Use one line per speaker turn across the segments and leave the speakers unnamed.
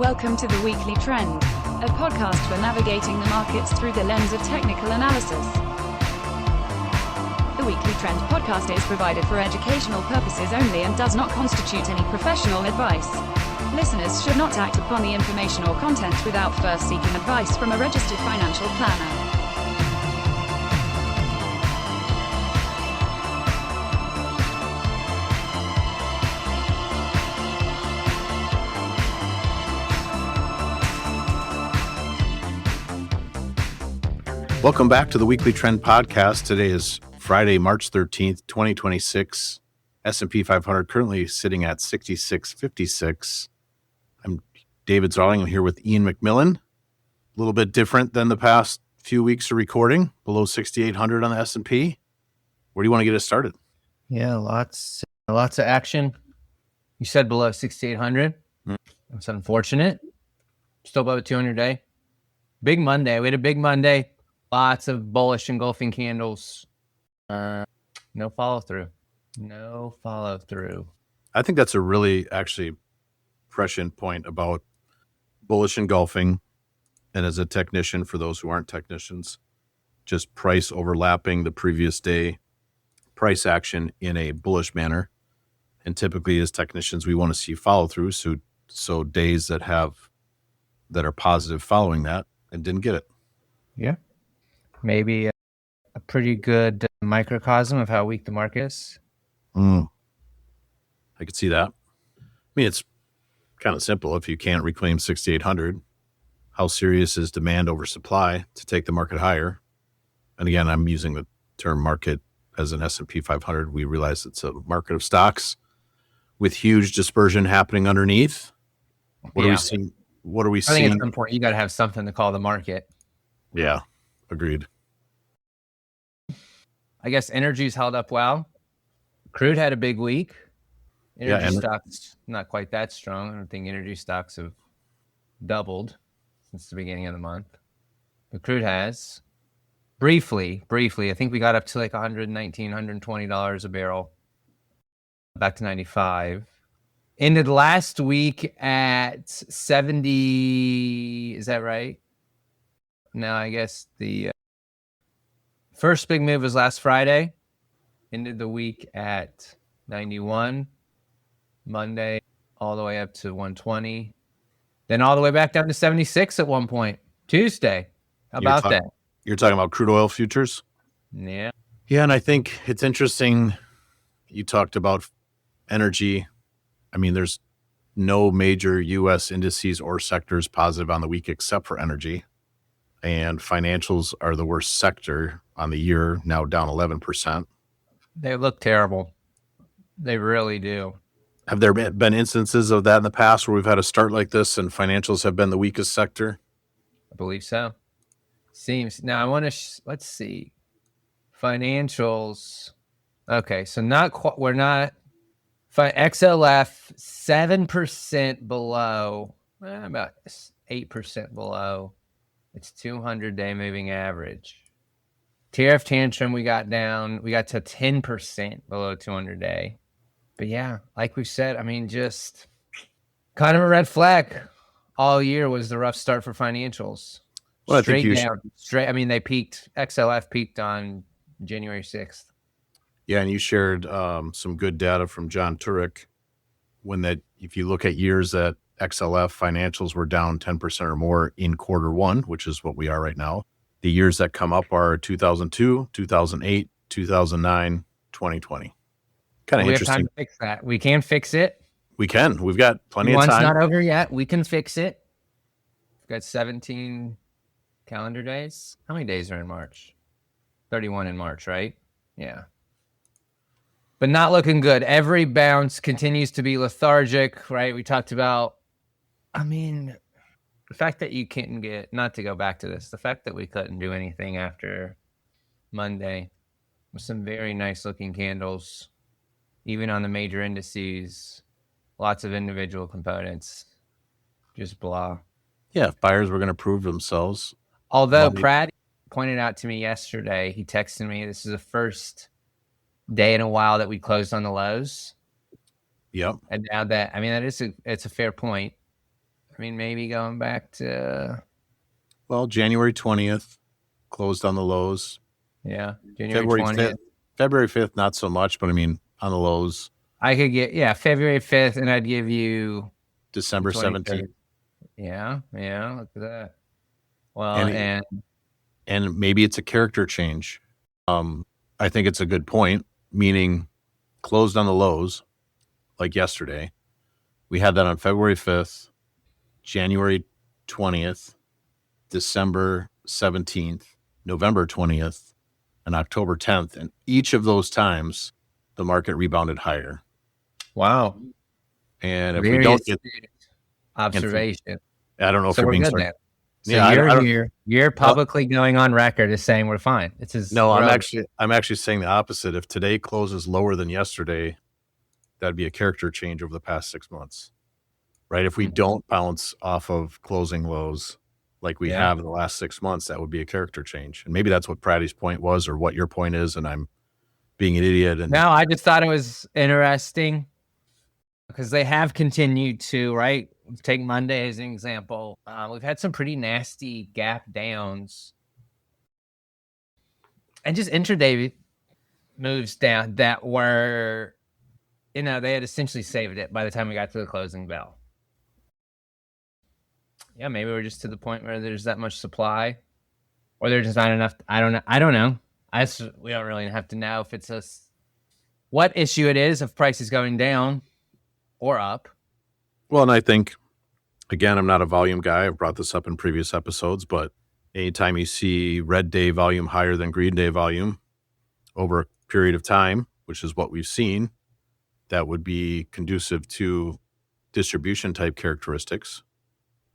Welcome to The Weekly Trend, a podcast for navigating the markets through the lens of technical analysis. The Weekly Trend podcast is provided for educational purposes only and does not constitute any professional advice. Listeners should not act upon the information or content without first seeking advice from a registered financial planner.
Welcome back to the Weekly Trend Podcast. Today is Friday, March 13th, 2026. S&P 500 currently sitting at 66.56. I'm David Zarling. I'm here with Ian McMillan. A little bit different than the past few weeks of recording, below 6,800 on the S&P. Where do you want to get us started?
Yeah, lots of action. You said below 6,800. That's unfortunate. Still above a 200-day. Big Monday. We had a big Monday. Lots of bullish engulfing candles. No follow through.
I think that's a really actually prescient point about bullish engulfing. And as a technician, for those who aren't technicians, just price overlapping the previous day price action in a bullish manner. And typically as technicians, we want to see follow through. So days that are positive following that and didn't get it.
Yeah. Maybe a pretty good microcosm of how weak the market is.
I could see that. I mean, it's kind of simple. If you can't reclaim 6,800, how serious is demand over supply to take the market higher? And again, I'm using the term market as an S&P 500. We realize it's a market of stocks with huge dispersion happening underneath. What are we seeing?
I think at some point you got to have something to call the market.
Yeah. Agreed.
I guess energy's held up well. Crude had a big week. Energy stocks not quite that strong. I don't think energy stocks have doubled since the beginning of the month. But crude has. Briefly, I think we got up to like $119, $120 a barrel. Back to 95. Ended last week at 70. Is that right? Now, I guess the first big move was last Friday. Ended the week at 91. Monday, all the way up to 120. Then all the way back down to 76 at one point. Tuesday. How about that?
You're talking about crude oil futures?
Yeah.
Yeah, and I think it's interesting. You talked about energy. I mean, there's no major U.S. indices or sectors positive on the week except for energy. And financials are the worst sector on the year, now down 11%.
They look terrible. They really do.
Have there been instances of that in the past where we've had a start like this and financials have been the weakest sector?
I believe so. Seems. Now, I want to, let's see. Financials. Okay, so we're not. XLF, 7% below. About 8% below. It's 200-day moving average. TRF tantrum, we got to 10% below 200-day. But yeah, like we said, I mean, just kind of a red flag all year was the rough start for financials.
Well,
I mean, they peaked. XLF peaked on January 6th.
Yeah, and you shared some good data from John Turek if you look at years that XLF financials were down 10% or more in quarter one, which is what we are right now. The years that come up are 2002, 2008, 2009, 2020. Kind of interesting.
We have time to fix that. We can fix it.
We can. We've got plenty of time.
One's not over yet. We can fix it. We've got 17 calendar days. How many days are in March? 31 in March, right? Yeah. But not looking good. Every bounce continues to be lethargic, right? We talked about, I mean, the fact that you couldn't not to go back to this, the fact that we couldn't do anything after Monday with some very nice looking candles, even on the major indices, lots of individual components, just blah.
Yeah, if buyers were going to prove themselves.
Although Brad pointed out to me yesterday, he texted me, this is the first day in a while that we closed on the lows.
Yep.
And now that, I mean, it's a fair point. I mean, maybe going back to,
Well, January 20th closed on the lows.
yeah, January
February
20th.
5th, February 5th, not so much, but I mean, on the lows,
I could get, yeah, February 5th, and I'd give you
December
23rd.
17th.
Yeah, look at that. Well,
And,
and
maybe it's a character change. I think it's a good point, meaning closed on the lows like yesterday. We had that on February 5th, January 20th, December 17th, November 20th, and October 10th. And each of those times, the market rebounded higher.
wow,
And if
very
we don't get,
astute observation.
I don't know if
So
you're
we're
being
good
sorry.
then. So
Yeah, I don't.
you're publicly going on record as saying we're fine. It's his
No,
we're
I'm actually saying the opposite. If today closes lower than yesterday, that'd be a character change over the past 6 months, right? If we don't bounce off of closing lows like we have in the last 6 months, that would be a character change. And maybe that's what Pratty's point was, or what your point is, and I'm being an idiot. And
No, I just thought it was interesting because they have continued to, right? Take Monday as an example. We've had some pretty nasty gap downs and just intraday moves down that were, they had essentially saved it by the time we got to the closing bell. Yeah, maybe we're just to the point where there's that much supply, or there's just not enough. I don't know. We don't really have to know if it's what issue it is, if price is going down or up.
well, and I think, again, I'm not a volume guy. I've brought this up in previous episodes, but anytime you see red day volume higher than green day volume over a period of time, which is what we've seen, that would be conducive to distribution type characteristics.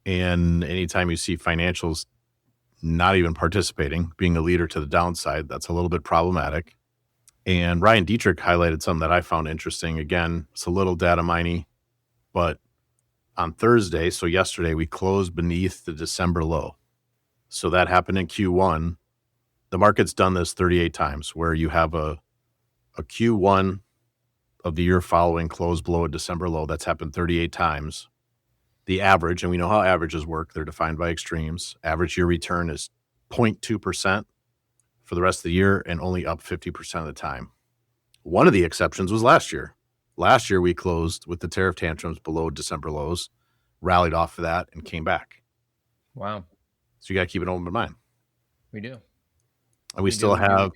And anytime you see financials not even participating, being a leader to the downside, that's a little bit problematic. And Ryan Dietrich highlighted something that I found interesting. Again, it's a little data miney, but on Thursday, so yesterday, we closed beneath the December low. So that happened in Q1. The market's done this 38 times, where you have a Q1 of the year following close below a December low. That's happened 38 times. The average, and we know how averages work, they're defined by extremes. Average year return is 0.2% for the rest of the year and only up 50% of the time. One of the exceptions was last year. Last year, we closed with the tariff tantrums below December lows, rallied off of that, and came back.
Wow.
So you got to keep an open mind.
We do.
And we still have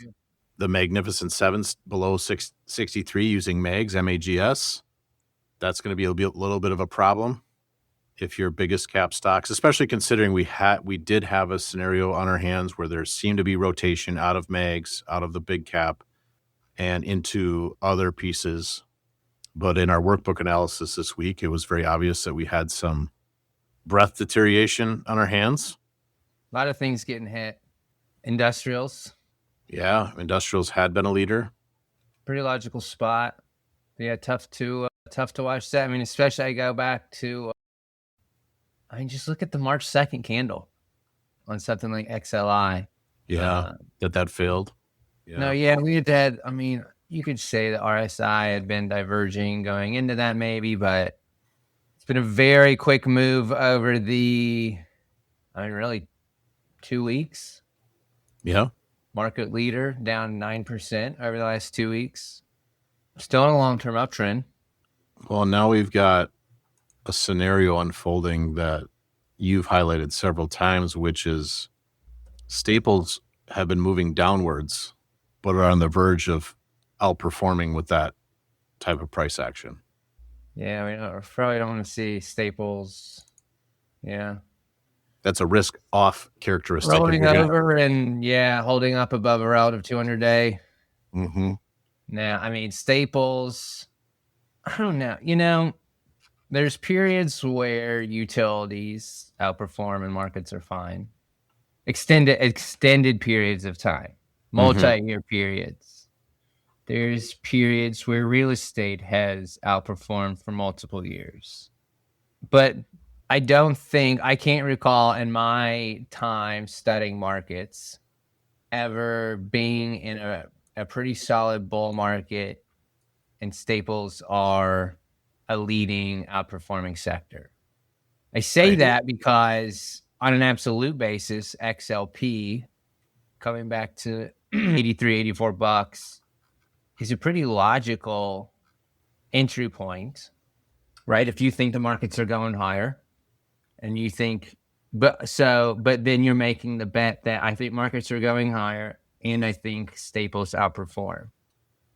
the Magnificent Sevens below 663 using MAGS, MAGS. That's going to be a little bit of a problem if your biggest cap stocks, especially considering we did have a scenario on our hands where there seemed to be rotation out of MAGS, out of the big cap, and into other pieces. But in our workbook analysis this week, it was very obvious that we had some breadth deterioration on our hands.
A lot of things getting hit. Industrials.
Yeah, industrials had been a leader.
Pretty logical spot. Yeah, tough to watch that. I mean, especially I go back to, just look at the March 2nd candle on something like XLI.
Yeah, that failed. Yeah.
No, yeah, we had. I mean, you could say the RSI had been diverging going into that maybe, but it's been a very quick move over really 2 weeks.
Yeah.
Market leader down 9% over the last 2 weeks. Still in a long-term uptrend.
Well, now we've got a scenario unfolding that you've highlighted several times, which is staples have been moving downwards, but are on the verge of outperforming with that type of price action.
Yeah, we probably don't want to see staples. Yeah.
That's a risk off characteristic.
Rolling over and holding up above a relative 200-day.
Mm-hmm.
Now, I mean, staples, I don't know. There's periods where utilities outperform and markets are fine. Extended periods of time, multi-year periods. There's periods where real estate has outperformed for multiple years. But I can't recall in my time studying markets ever being in a pretty solid bull market and staples are a leading outperforming sector. I say
Right.
that because on an absolute basis, XLP coming back to 83, 84 bucks is a pretty logical entry point, right? If you think the markets are going higher and you think, but then you're making the bet that I think markets are going higher and I think staples outperform.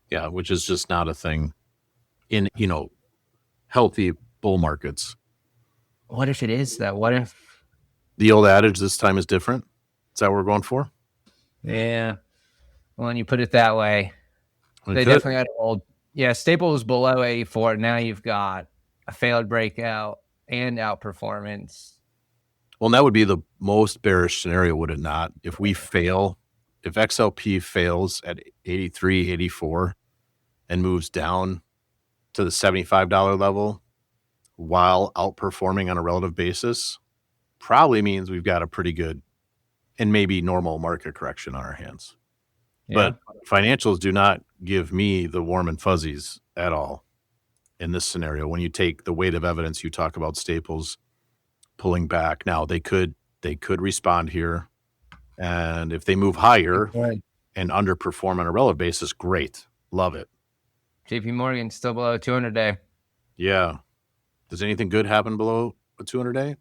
Yeah, which is just not a thing in, healthy bull markets.
What if it is though? What if,
The old adage, this time is different. Is that what we're going for?
yeah, well, when you put it that way,
We
they
could.
definitely got to hold. Yeah, staples below 84. Now you've got a failed breakout and outperformance.
Well, that would be the most bearish scenario, would it not? If we fail, if XLP fails at 83, 84 and moves down to the $75 level while outperforming on a relative basis, probably means we've got a pretty good and maybe normal market correction on our hands.
Yeah.
But financials do not give me the warm and fuzzies at all in this scenario. When you take the weight of evidence, you talk about staples pulling back. Now they could respond here, and if they move higher and underperform on a relative basis, great, love it.
JP Morgan still below 200 day.
Yeah. Does anything good happen below a 200 day?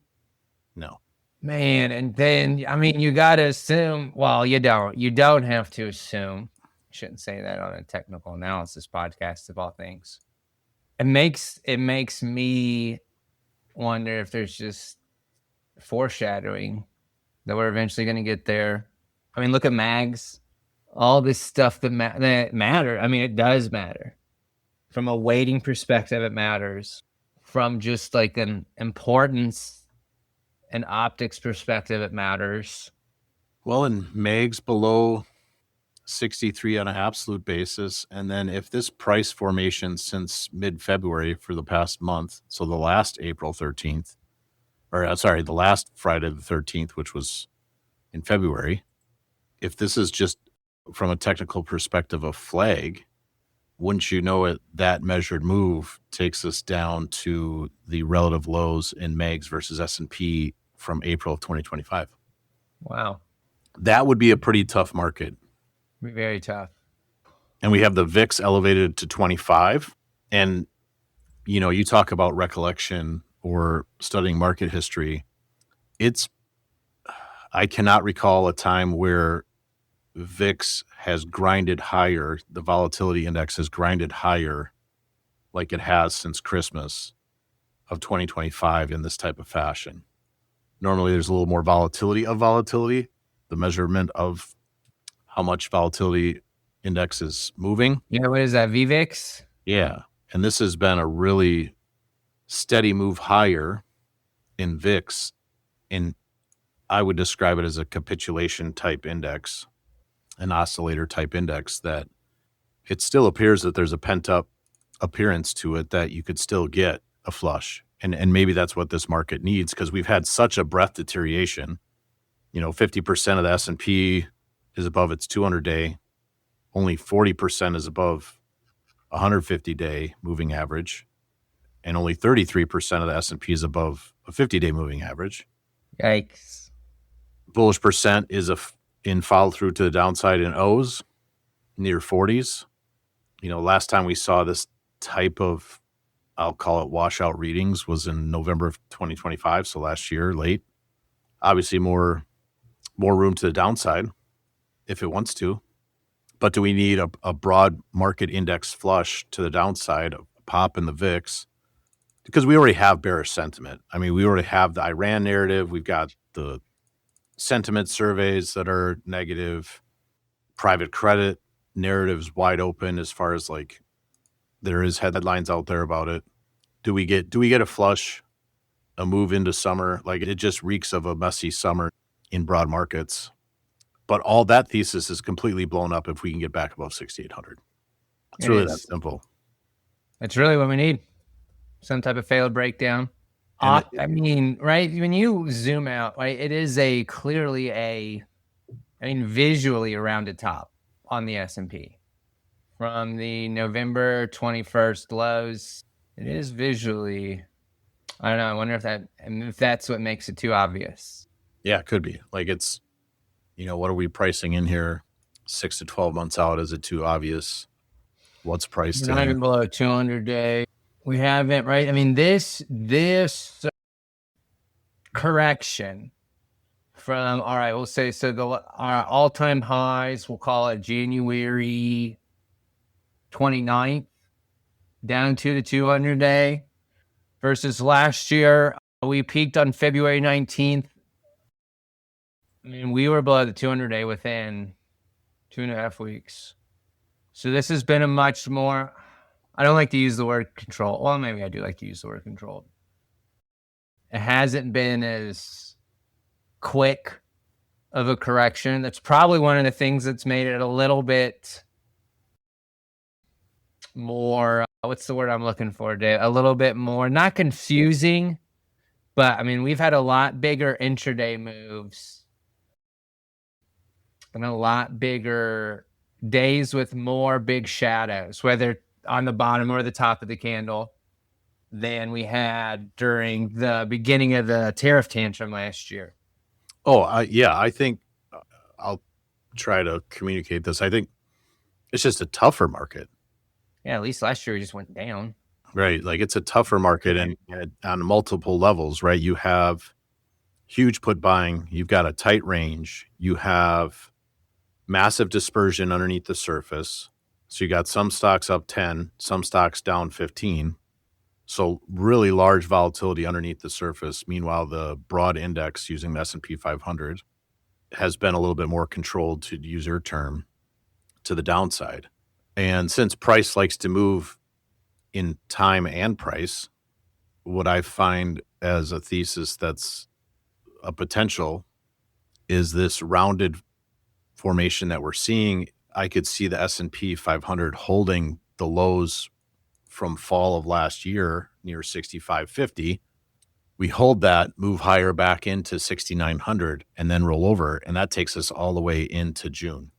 No.
Man, and then I mean you gotta assume, well, you don't have to assume. Shouldn't say that on a technical analysis podcast of all things. It makes me wonder if there's just foreshadowing that we're eventually gonna get there. I mean, look at mags, all this stuff that matter. I mean, it does matter. From a weighting perspective, it matters. From just like an importance and optics perspective, it matters.
Well, in MAG's below 63 on an absolute basis. And then if this price formation since mid-February for the past month, so the last April 13th, or sorry, the last Friday the 13th, which was in February, if this is just from a technical perspective a flag, wouldn't you know it, that measured move takes us down to the relative lows in MAGs versus S&P from April of 2025.
Wow.
That would be a pretty tough market.
Very tough.
And we have the VIX elevated to 25. And, you talk about recollection or studying market history. I cannot recall a time where VIX has grinded higher, the volatility index has grinded higher like it has since Christmas of 2025 in this type of fashion. Normally there's a little more volatility, the measurement of how much volatility index is moving.
Yeah, what is that, VVIX?
Yeah. And this has been a really steady move higher in VIX. And I would describe it as a capitulation type index, an oscillator type index, that it still appears that there's a pent up appearance to it that you could still get a flush. And maybe that's what this market needs, because we've had such a breadth deterioration. 50% of the S&P is above its 200-day. Only 40% is above 150-day moving average. And only 33% of the S&P is above a 50-day moving average.
Yikes.
Bullish percent is in follow through to the downside in O's, near 40s. Last time we saw this type of, I'll call it washout readings, was in November of 2025. So last year, late. Obviously more room to the downside if it wants to. But do we need a broad market index flush to the downside, a pop in the VIX? Because we already have bearish sentiment. I mean, we already have the Iran narrative. We've got the sentiment surveys that are negative. Private credit narratives wide open as far as like there is headlines out there about it. Do we get a flush, a move into summer? Like, it just reeks of a messy summer in broad markets. But all that thesis is completely blown up if we can get back above 6,800. It's really that simple.
That's really what we need. Some type of failed breakdown. I mean, right? When you zoom out, right, it is clearly visually a rounded top on the S&P. From the November 21st lows, it is visually I don't know. I wonder if that's what makes it too obvious.
Yeah, it could be. Like it's, what are we pricing in here 6 to 12 months out? Is it too obvious? What's priced
Not
in?
even below 200 day. We haven't, right? I mean, this correction from, all right, we'll say, so our all-time highs, we'll call it January 29th, down to the 200 day versus last year. We peaked on February 19th. I mean, we were below the 200 day within 2.5 weeks. So this has been a much more, I don't like to use the word control. Well, maybe I do like to use the word controlled. It hasn't been as quick of a correction. That's probably one of the things that's made it a little bit more, what's the word I'm looking for, Dave? A little bit more, not confusing, but I mean, we've had a lot bigger intraday moves and a lot bigger days with more big shadows, whether on the bottom or the top of the candle, than we had during the beginning of the tariff tantrum last year.
Oh, yeah, I think I'll try to communicate this. I think it's just a tougher market.
Yeah, at least last year we just went down.
Right. Like it's a tougher market and on multiple levels, right? You have huge put buying, you've got a tight range, you have massive dispersion underneath the surface. So you got some stocks up 10, some stocks down 15. So really large volatility underneath the surface. Meanwhile, the broad index using the S&P 500 has been a little bit more controlled, to use your term, to the downside. And since price likes to move in time and price, what I find as a thesis that's a potential is this rounded formation that we're seeing. I could see the S&P 500 holding the lows from fall of last year near 6550. We hold that, move higher back into 6900, and then roll over, and that takes us all the way into June.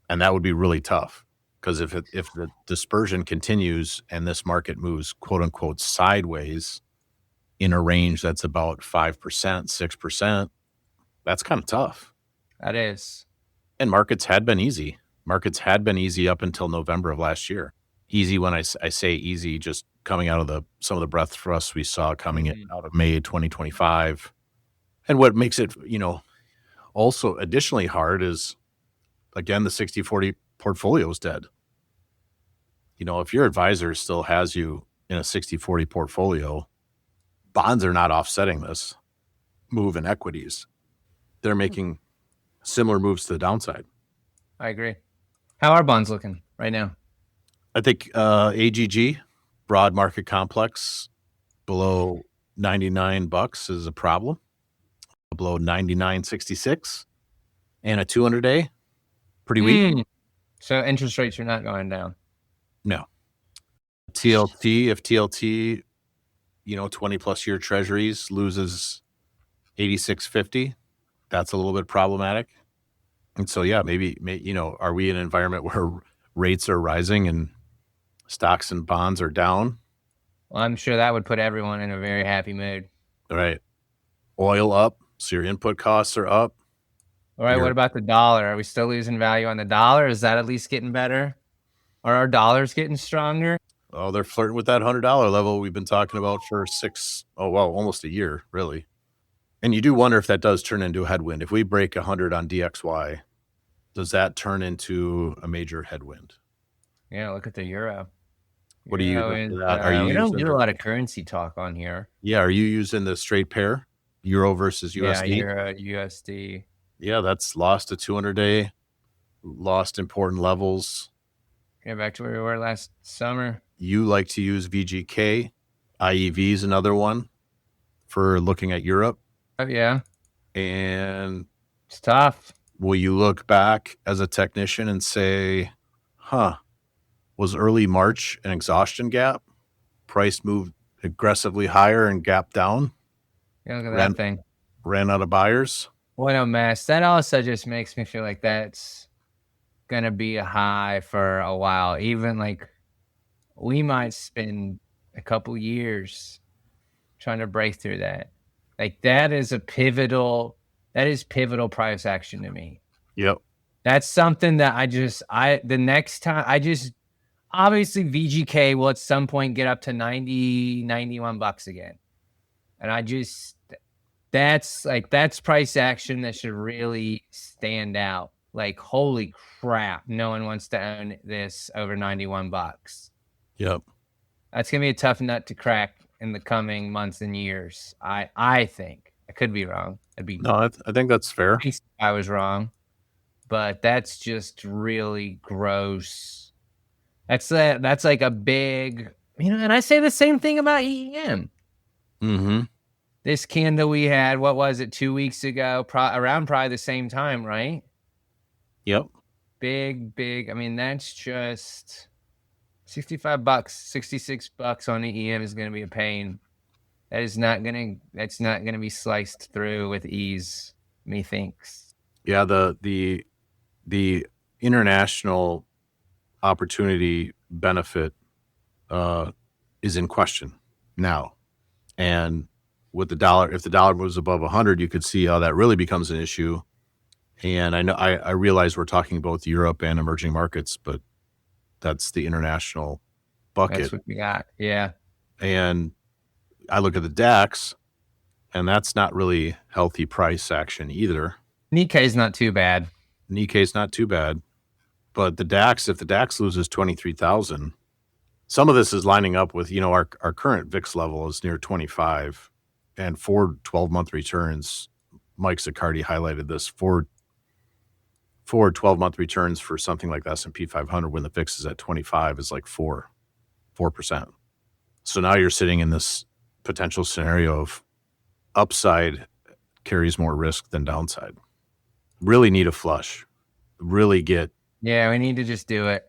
And that would be really tough, because if the dispersion continues and this market moves quote unquote sideways in a range that's about 5%, 6%, that's kind of tough.
That is.
And markets had been easy. Markets had been easy up until November of last year. Easy when I say easy, just coming out of some of the breath thrusts we saw coming in out of May 2025. And what makes it, also additionally hard is, again, the 60-40 portfolio is dead. If your advisor still has you in a 60-40 portfolio, bonds are not offsetting this move in equities. They're making similar moves to the downside.
I agree. How are bonds looking right now?
I think AGG, broad market complex, below $99 is a problem. Below 99.66, and a 200-day, pretty weak.
So interest rates are not going down.
No. TLT, if TLT, 20 plus year treasuries loses 86.50, that's a little bit problematic. And so, yeah, maybe, are we in an environment where rates are rising and stocks and bonds are down?
Well, I'm sure that would put everyone in a very happy mood.
All right. Oil up, so your input costs are up.
All right, what about the dollar? Are we still losing value on the dollar? Is that at least getting better? Are our dollars getting stronger?
Oh, they're flirting with that $100 level we've been talking about for almost a year, really. And you do wonder if that does turn into a headwind. If we break 100 on DXY, does that turn into a major headwind?
Yeah, look at the euro.
What do you think of that?
We don't do a lot of currency talk on here.
Yeah, are you using the straight pair, euro versus USD?
Yeah, euro, USD.
Yeah, that's lost a 200-day, lost important levels.
Yeah, back to where we were last summer.
You like to use VGK. IEV is another one for looking at Europe.
Oh, yeah.
And
it's tough.
Will you look back as a technician and say, was early March an exhaustion gap? Price moved aggressively higher and gap down?
Yeah, look at that thing.
Ran out of buyers?
What a mess. That also just makes me feel like that's going to be a high for a while. Even like we might spend a couple years trying to break through that. Like that is pivotal price action to me.
Yep.
That's something that the next time obviously VGK will at some point get up to $90-$91 again. And that's price action that should really stand out. Like, holy crap, no one wants to own this over $91.
Yep.
That's going to be a tough nut to crack in the coming months and years. I think. I could be wrong.
I think that's fair.
I was wrong. But that's just really gross. That's like a big, and I say the same thing about EEM.
Mm-hmm.
This candle we had, what was it, 2 weeks ago, around probably the same time, right?
Yep.
Big. That's just $65, $66 on EEM is going to be a pain. That's not going to be sliced through with ease, methinks.
Yeah, the international opportunity benefit is in question now. And with the dollar, if the dollar moves above 100, you could see how that really becomes an issue. And I realize we're talking both Europe and emerging markets, but that's the international bucket.
That's what we got. Yeah.
And I look at the DAX, and that's not really healthy price action either.
Nikkei's not too bad.
Nikkei's not too bad. But the DAX, if the DAX loses 23,000, some of this is lining up with, our current VIX level is near 25. And for 12-month returns, Mike Zaccardi highlighted this, for 12-month returns for something like the S&P 500 when the VIX is at 25 is like 4%. So now you're sitting in this potential scenario of upside carries more risk than downside. Really need a flush.
Yeah, we need to just do it.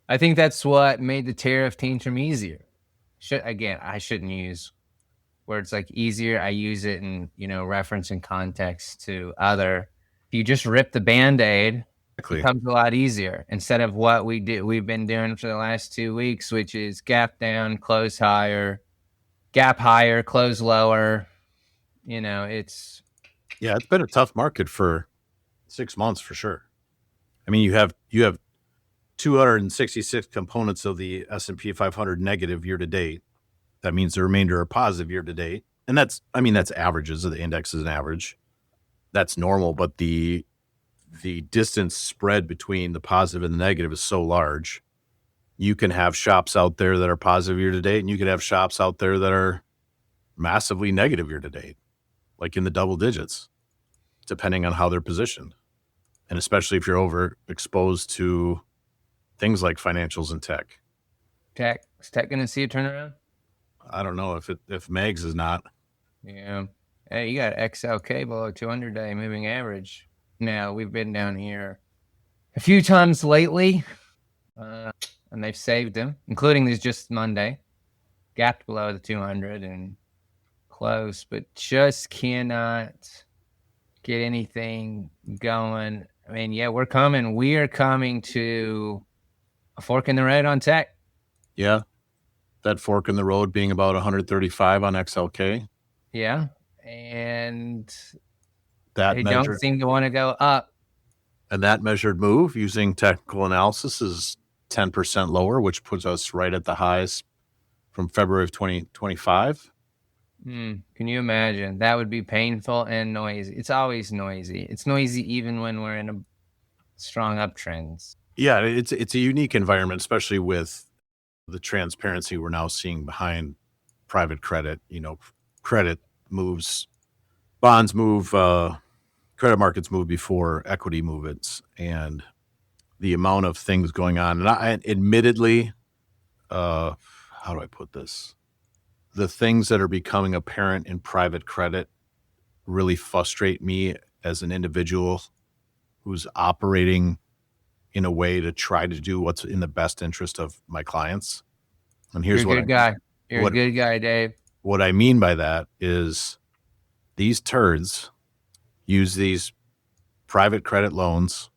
I think that's what made the tariff tantrum easier. I shouldn't use words like easier. I use it in, reference and context to other. If you just rip the Band-Aid, it becomes a lot easier instead of what we've been doing for the last 2 weeks, which is gap down, close higher, gap higher, close lower. It's
been a tough market for 6 months for sure. I mean, you have 266 components of the S&P 500 negative year to date. That means the remainder are positive year to date. And that's averages of the index is an average. That's normal, but the distance spread between the positive and the negative is so large. You can have shops out there that are positive year to date, and you could have shops out there that are massively negative year to date, like in the double digits, depending on how they're positioned. And especially if you're overexposed to things like financials and tech.
Is tech going to see a turnaround?
I don't know if Megs is not.
Yeah. Hey, you got XLK below 200-day moving average. Now, we've been down here a few times lately, and they've saved them, including this just Monday. Gapped below the 200 and close, but just cannot get anything going. I mean, yeah, we're coming. We are coming to a fork in the road on tech.
Yeah. That fork in the road being about 135 on XLK.
Yeah. And
they
don't seem to want to go up.
And that measured move using technical analysis is 10% lower, which puts us right at the highs from February of 2025.
Can you imagine? That would be painful and noisy. It's always noisy. It's noisy even when we're in a strong uptrends.
Yeah, it's a unique environment, especially with the transparency we're now seeing behind private credit. Credit moves, bonds move, credit markets move before equity movements, and the amount of things going on. And I admittedly, how do I put this? The things that are becoming apparent in private credit really frustrate me as an individual who's operating in a way to try to do what's in the best interest of my clients. And here's
You're a good guy. You're a good guy, Dave.
What I mean by that is these turds use these private credit loans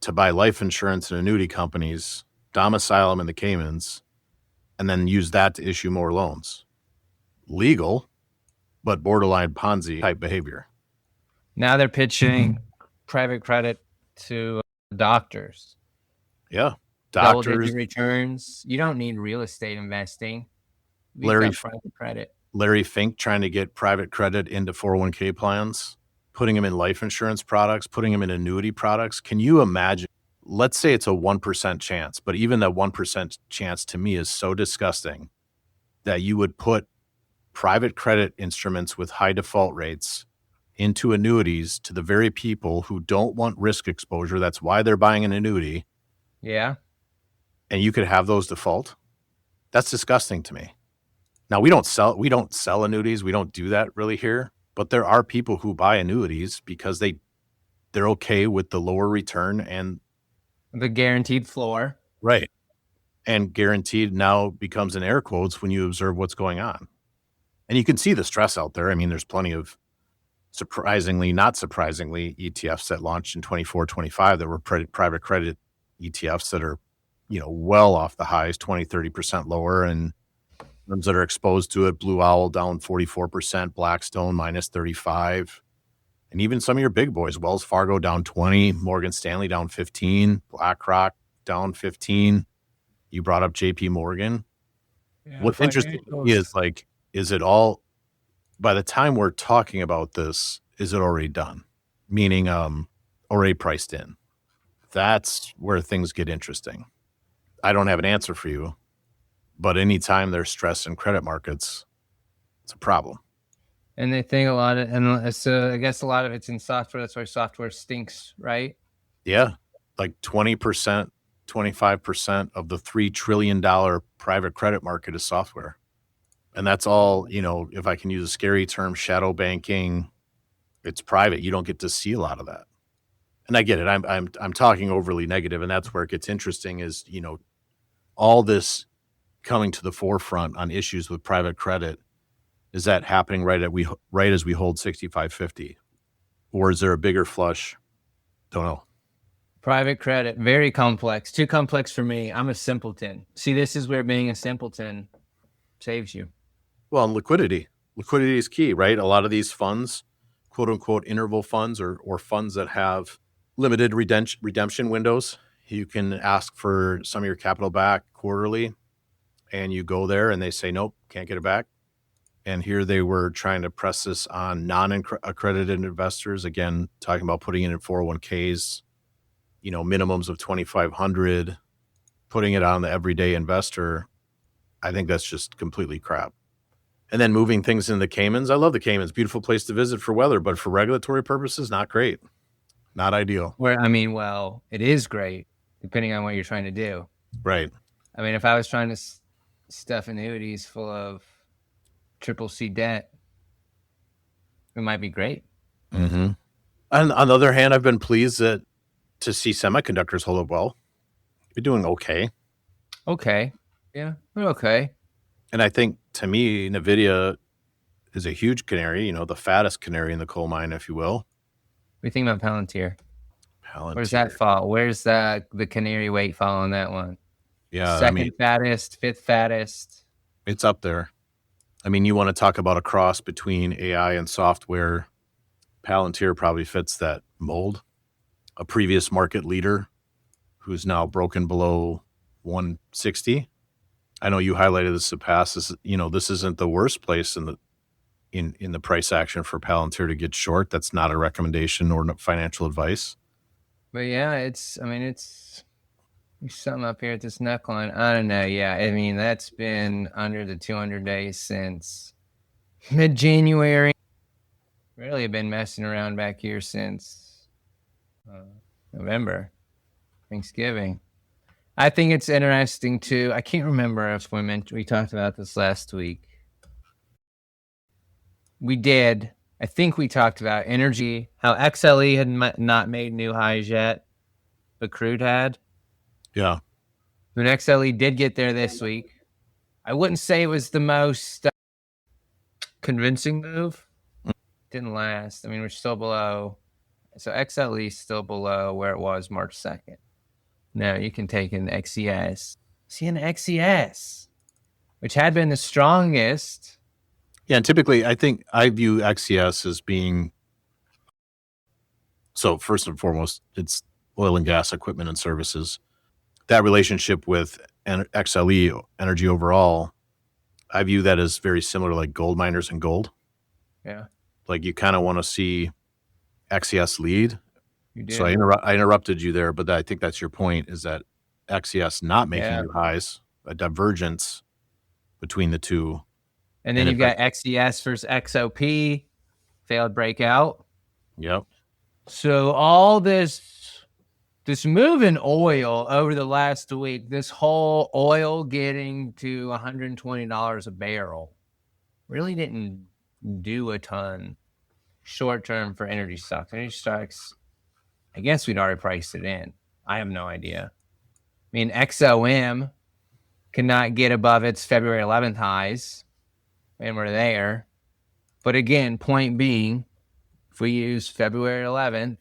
to buy life insurance and annuity companies, domicile them in the Caymans, and then use that to issue more loans. legal, but borderline Ponzi type behavior.
Now they're pitching private credit to doctors.
Yeah.
Double-digit
Doctors,
returns. You don't need real estate investing. We've
Larry
got private credit.
Larry Fink trying to get private credit into 401k plans, putting them in life insurance products, putting them in annuity products. Can you imagine? Let's say it's a 1% chance, but even that 1% chance to me is so disgusting that you would put private credit instruments with high default rates into annuities to the very people who don't want risk exposure. That's why they're buying an annuity.
Yeah.
And you could have those default. That's disgusting to me. Now we don't sell annuities. We don't do that really here, but there are people who buy annuities because they're okay with the lower return and
the guaranteed floor.
Right. And guaranteed now becomes in air quotes when you observe what's going on. And you can see the stress out there. I mean, there's plenty of not surprisingly, ETFs that launched in 24, 25 that were private credit ETFs that are, well off the highs, 20, 30% lower. And ones that are exposed to it, Blue Owl down 44%, Blackstone minus 35. And even some of your big boys, Wells Fargo down 20, Morgan Stanley down 15, BlackRock down 15. You brought up JP Morgan. Yeah, what's interesting to me is it all, by the time we're talking about this, is it already done? Meaning already priced in. That's where things get interesting. I don't have an answer for you, but anytime there's stress in credit markets, it's a problem.
And they think I guess a lot of it's in software. That's why software stinks, right?
Yeah. Like 20%, 25% of the $3 trillion private credit market is software. And that's all, if I can use a scary term, shadow banking, it's private. You don't get to see a lot of that. And I get it. I'm talking overly negative, and that's where it gets interesting is, all this coming to the forefront on issues with private credit. Is that happening right as we hold 6550? Or is there a bigger flush? Don't know.
Private credit, very complex. Too complex for me. I'm a simpleton. See, this is where being a simpleton saves you.
Well, and liquidity. Liquidity is key, right? A lot of these funds, quote unquote, interval funds or funds that have limited redemption windows, you can ask for some of your capital back quarterly, and you go there and they say, nope, can't get it back. And here they were trying to press this on non-accredited investors. Again, talking about putting it in 401ks, minimums of 2,500, putting it on the everyday investor. I think that's just completely crap. And then moving things into the Caymans. I love the Caymans. Beautiful place to visit for weather, but for regulatory purposes, not great. Not ideal.
Well, it is great, depending on what you're trying to do.
Right.
I mean, if I was trying to stuff annuities full of CCC debt, it might be great.
Mm-hmm. And on the other hand, I've been pleased to see semiconductors hold up well. You're doing okay.
Okay. Yeah, we're okay.
And I think, to me, NVIDIA is a huge canary, the fattest canary in the coal mine, if you will.
What do you think about Palantir? Where's that fall? Where's the canary weight fall on that one?
Yeah.
Second fattest, fifth fattest.
It's up there. I mean, you want to talk about a cross between AI and software. Palantir probably fits that mold. A previous market leader who's now broken below 160. I know you highlighted this in the past. This isn't the worst place in the price action for Palantir to get short. That's not a recommendation or financial advice.
But yeah, there's something up here at this neckline. I don't know. Yeah, I mean, that's been under the 200 days since mid-January. Really been messing around back here since November, Thanksgiving. I think it's interesting too. I can't remember if we talked about this last week. We did. I think we talked about energy, how XLE had not made new highs yet, but crude had.
Yeah.
But XLE did get there this week. I wouldn't say it was the most convincing move. Didn't last. I mean, we're still below. So XLE is still below where it was March 2nd. Now you can take an XES. See an XES, which had been the strongest.
Yeah, and typically I think I view XCS as being, so first and foremost, it's oil and gas equipment and services. That relationship with XLE, energy overall, I view that as very similar, like gold miners and gold.
Yeah,
Like you kind of want to see XCS lead.
you
So
do.
I interrupted you there, but I think that's your point, is that XCS not making
Yeah.
new highs, a divergence between the two.
And then
And
you've
if
got XES versus XOP, failed breakout.
yep.
So all this move in oil over the last week, this whole oil getting to $120 a barrel really didn't do a ton short term for energy stocks. Energy stocks, I guess we'd already priced it in. I have no idea. I mean, XOM cannot get above its February 11th highs, and we're there. But again, point being, if we use February 11th,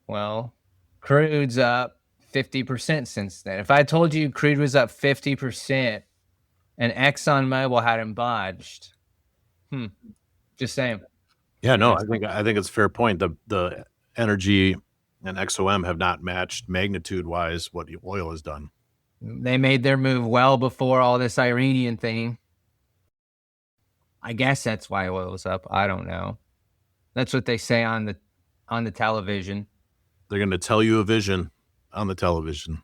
well, crude's up 50% since then. If I told you crude was up 50% and ExxonMobil hadn't budged, just saying.
Yeah, no, I think it's a fair point. The energy and XOM have not matched magnitude wise what oil has done.
They made their move well before all this Iranian thing. I guess that's why oil was up. I don't know. That's what they say on the television.
They're going to tell you a vision on the television.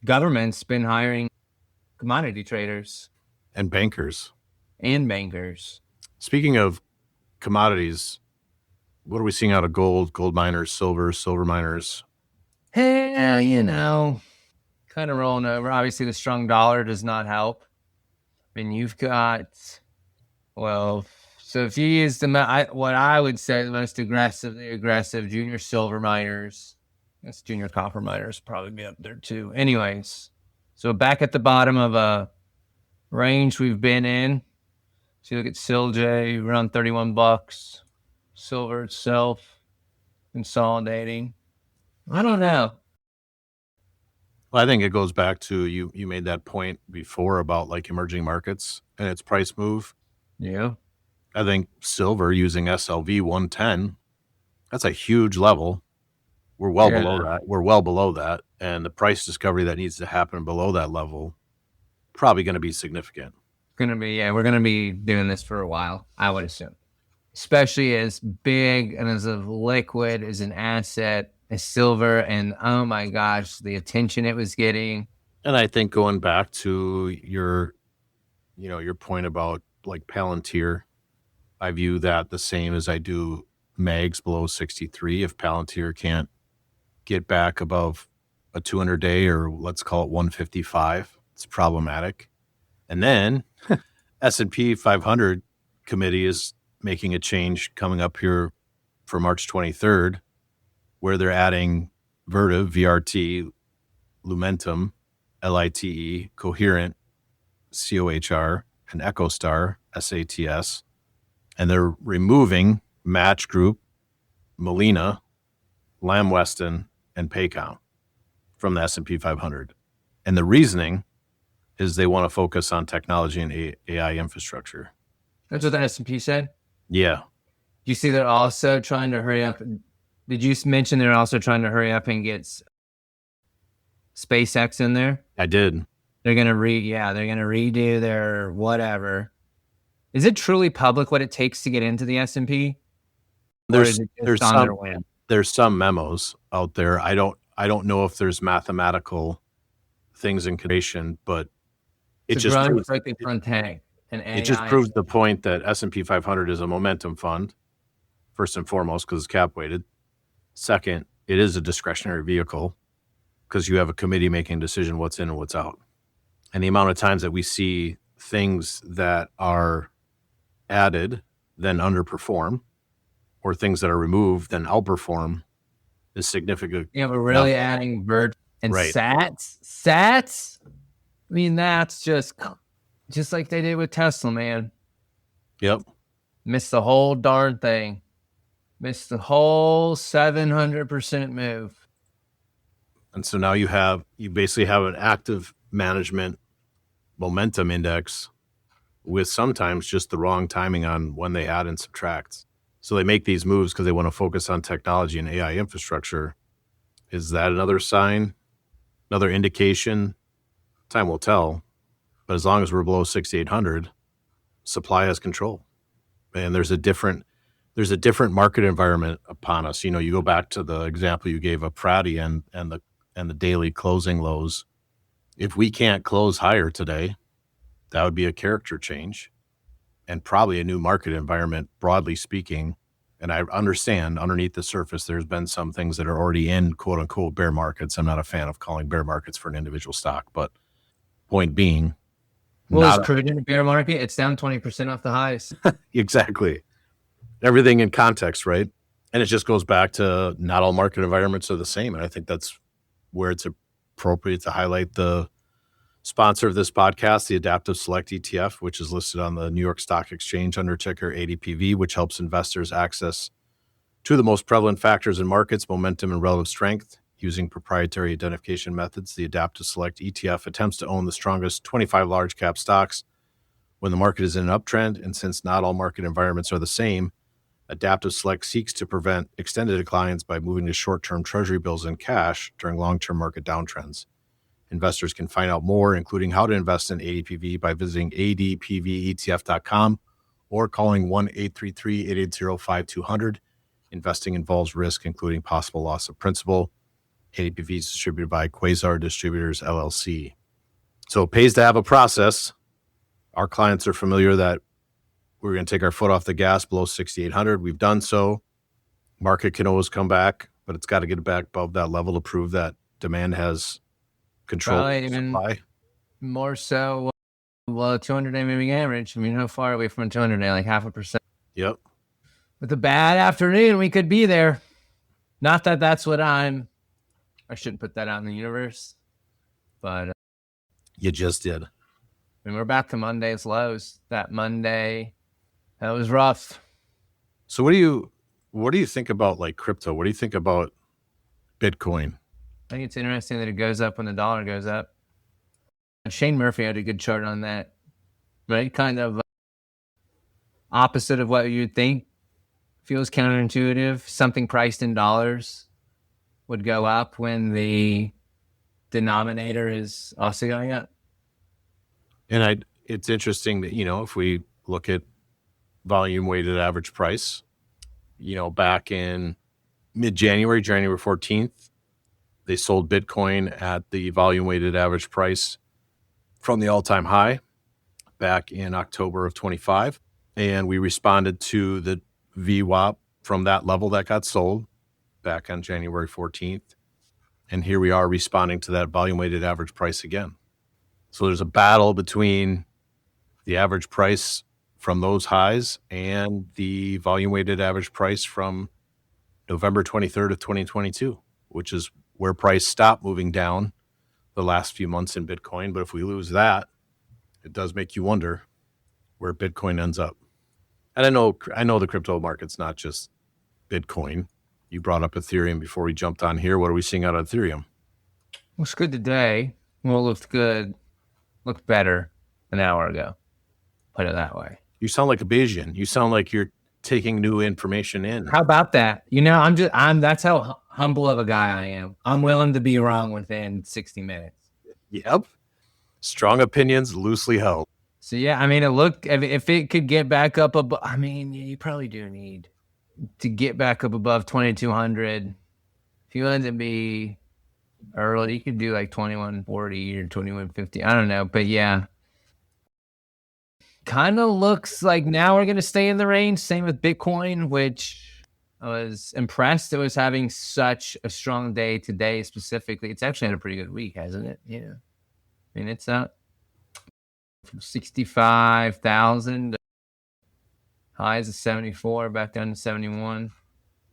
Government's been hiring commodity traders
And bankers.
and bankers.
Speaking of commodities, what are we seeing out of gold, gold miners, silver miners?
Hey, kind of rolling over. Obviously, the strong dollar does not help. I mean, you've got, well, so if you use what I would say the most aggressive junior silver miners, that's junior copper miners probably be up there too. Anyways, so back at the bottom of a range we've been in. So you look at SilJ around $31, silver itself consolidating. I don't know.
Well, I think it goes back to you made that point before about like emerging markets and its price move.
Yeah.
I think silver using SLV 110, that's a huge level. We're well below that. We're well below that. And the price discovery that needs to happen below that level, probably going to be significant.
We're going to be doing this for a while, I would assume. Especially as big and as liquid as an asset as silver, and oh my gosh, the attention it was getting.
And I think going back to your point about like Palantir, I view that the same as I do mags below 63. If Palantir can't get back above a 200-day, or let's call it 155, it's problematic. And then S&P 500 committee is making a change coming up here for March 23rd, where they're adding Vertiv, VRT, Lumentum, LITE, Coherent, COHR, and EchoStar, SATS. And they're removing Match Group, Molina, Lamb Weston, and Paycom from the S&P 500. And the reasoning is they want to focus on technology and AI infrastructure.
That's what the S&P said?
Yeah.
You see they're also trying to hurry up. Did you mention they're also trying to hurry up and get SpaceX in there?
I did.
They're going to redo their whatever. Is it truly public what it takes to get into the S&P?
There's some memos out there. I don't know if there's mathematical things in consideration, but it just proves the point that S&P 500 is a momentum fund, first and foremost, because it's cap weighted. Second, it is a discretionary vehicle because you have a committee making a decision what's in and what's out. And the amount of times that we see things that are added then underperform, or things that are removed then outperform, is significant.
Yeah, we're really adding Vert and right. Sats. I mean, that's just like they did with Tesla, man.
Yep.
Missed the whole darn thing. Missed the whole 700% move.
And so now you basically have an active management momentum index with sometimes just the wrong timing on when they add and subtract. So they make these moves because they want to focus on technology and AI infrastructure. Is that another sign, another indication? Time will tell. But as long as we're below 6,800, supply has control. And there's a different market environment upon us. You go back to the example you gave of Pratty and the daily closing lows. If we can't close higher today, that would be a character change and probably a new market environment, broadly speaking. And I understand underneath the surface, there's been some things that are already in quote unquote bear markets. I'm not a fan of calling bear markets for an individual stock, but point being,
Well, is crude in a bear market? It's down 20% off the highs.
Exactly. Everything in context, right? And it just goes back to not all market environments are the same. And I think that's where it's appropriate to highlight the sponsor of this podcast, the Adaptive Select ETF, which is listed on the New York Stock Exchange under ticker ADPV, which helps investors access to the most prevalent factors in markets, momentum, and relative strength. Using proprietary identification methods, the Adaptive Select ETF attempts to own the strongest 25 large cap stocks when the market is in an uptrend. And since not all market environments are the same, Adaptive Select seeks to prevent extended declines by moving to short-term treasury bills and cash during long-term market downtrends. Investors can find out more, including how to invest in ADPV, by visiting adpvetf.com or calling 1-833-880-5200. Investing involves risk, including possible loss of principal. ADPV is distributed by Quasar Distributors, LLC. So it pays to have a process. Our clients are familiar that we're going to take our foot off the gas below 6,800. We've done so. Market can always come back, but it's got to get back above that level to prove that demand has control of supply.
More so, 200-day moving average. I mean, how far away from a 200-day? Like 0.5%.
Yep.
With a bad afternoon, we could be there. Not that that's what I shouldn't put that out in the universe, but
you just did.
I mean, we're back to Monday's lows. That Monday, that was rough.
So what do you think about like crypto? What do you think about Bitcoin?
I think it's interesting that it goes up when the dollar goes up. Shane Murphy had a good chart on that, right? Kind of opposite of what you'd think. Feels counterintuitive. Something priced in dollars would go up when the denominator is also going up.
And it's interesting that, if we look at volume weighted average price, back in mid-January, January 14th, they sold Bitcoin at the volume weighted average price from the all-time high back in October of 25. And we responded to the VWAP from that level that got sold back on January 14th. And here we are responding to that volume weighted average price again. So there's a battle between the average price from those highs and the volume weighted average price from November 23rd of 2022, which is where price stopped moving down the last few months in Bitcoin. But if we lose that, it does make you wonder where Bitcoin ends up. And I know the crypto market's not just Bitcoin. You brought up Ethereum before we jumped on here. What are we seeing out of Ethereum?
Looks good today. Well, it looked good. Looked better an hour ago. Put it that way.
You sound like a Bayesian. You sound like you're taking new information in.
How about that? That's how humble of a guy I am. I'm willing to be wrong within 60 minutes.
Yep. Strong opinions, loosely held.
So yeah, I mean, if it could get back up above, I mean, you probably do need to get back up above 2,200. If you want to be early, you could do like 2,140 or 2,150. I don't know, but yeah. Kind of looks like now we're going to stay in the range. Same with Bitcoin, which I was impressed it was having such a strong day today specifically. It's actually had a pretty good week, hasn't it? Yeah. I mean, it's up from 65,000 highs of 74 back down to 71.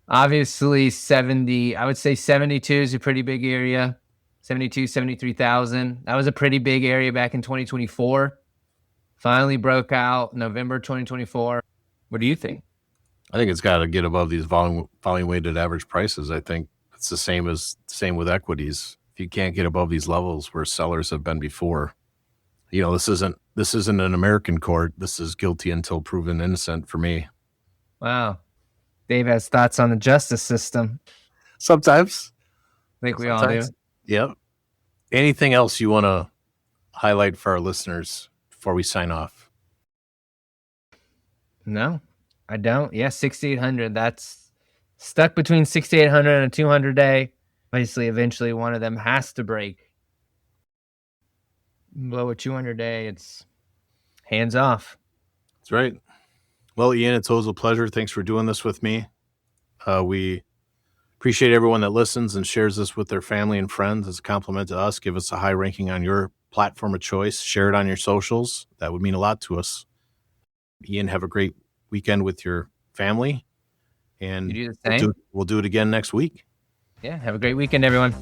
Obviously 70, I would say 72 is a pretty big area. 72, 73,000. That was a pretty big area back in 2024. Finally broke out November 2024. What do you think?
I think it's got to get above these volume weighted average prices. I think it's the same with equities. If you can't get above these levels where sellers have been before, this isn't This isn't an American court. This is guilty until proven innocent for me.
Wow. Dave has thoughts on the justice system.
Sometimes.
I think we all do.
Yep. Anything else you want to highlight for our listeners before we sign off?
No, I don't. Yeah, 6,800. That's stuck between 6,800 and a 200 day. Obviously, eventually one of them has to break. Below a 200 day, it's hands off.
That's right. Well, Ian, it's always a pleasure. Thanks for doing this with me. We appreciate everyone that listens and shares this with their family and friends as a compliment to us. Give us a high ranking on your platform of choice. Share it on your socials. That would mean a lot to us. Ian, have a great weekend with your family. And
You do the same?
we'll do it again next week.
Yeah, have a great weekend, everyone.